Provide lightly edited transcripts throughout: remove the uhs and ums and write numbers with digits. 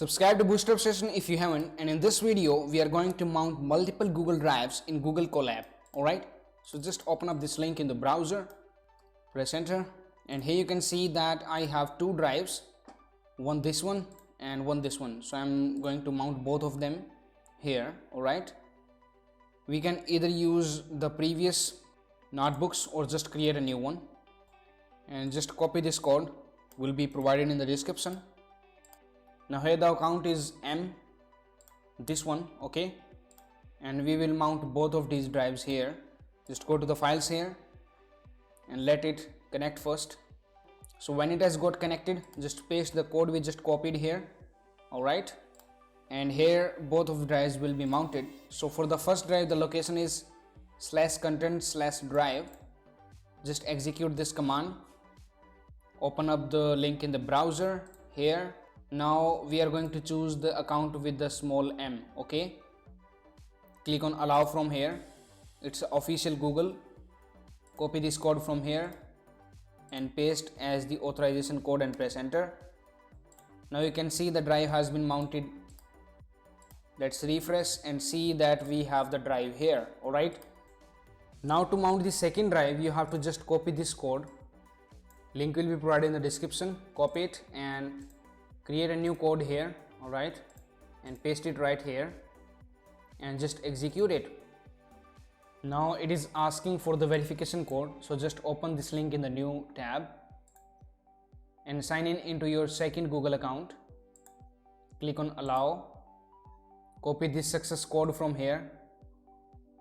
Subscribe to Bootstrap Session if you haven't, and in this video we are going to mount multiple Google Drives in Google Colab. Alright, so just open up this link in the browser, press enter, and here you can see that I have two drives, one this one and one this one. So I'm going to mount both of them here. Alright, we can either use the previous notebooks or just create a new one, and just copy this code, will be provided in the description. Now here the account is M, this one, okay, and we will mount both of these drives here. Just go to the files here and let it connect first. So when it has got connected, just paste the code we just copied here. Alright, and here both of the drives will be mounted. So for the first drive, the location is /content/drive. Just execute this command, open up the link in the browser here. Now we are going to choose the account with the small m, okay. Click on allow from here, it's official Google. Copy this code from here and paste as the authorization code and press enter. Now you can see the drive has been mounted. Let's refresh and see that we have the drive here. Alright, now to mount the second drive, you have to just copy this code. Link will be provided in the description. Copy it and create a new code here. Alright, and paste it right here and just execute it. Now it is asking for the verification code, so just open this link in the new tab and sign in into your second Google account. Click on allow, copy this success code from here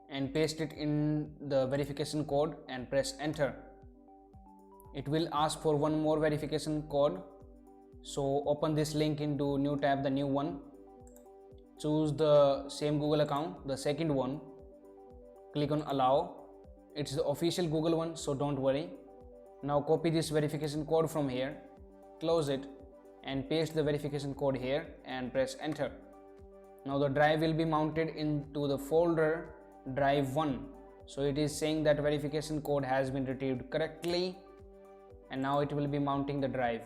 and paste it in the verification code and press enter. It will ask for one more verification code, so open this link into new tab, the new one. Choose the same Google account, the second one. Click on allow. It's the official Google one, so don't worry. Now copy this verification code from here, close it and paste the verification code here and press enter. Now the drive will be mounted into the folder drive 1. So it is saying that verification code has been retrieved correctly, and now it will be mounting the drive.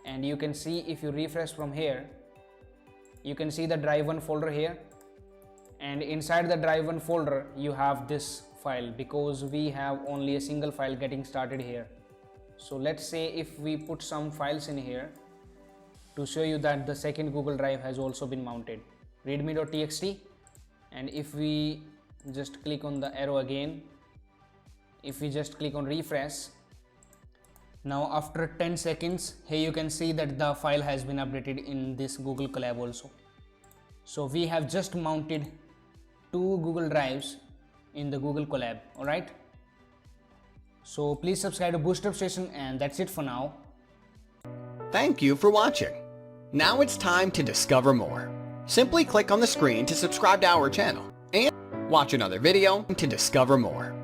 And you can see, if you refresh from here, you can see the drive 1 folder here, and inside the drive 1 folder you have this file, because we have only a single file getting started here. So let's say if we put some files in here to show you that the second Google Drive has also been mounted. readme.txt, and if we just click on the arrow again, if we just click on refresh, now after 10 seconds here you can see that the file has been updated in this Google Colab also. So we have just mounted two Google Drives in the Google Colab. Alright, so please subscribe to Bootstrap Session, and that's it for now. Thank you for watching. Now it's time to discover more. Simply click on the screen to subscribe to our channel and watch another video to discover more.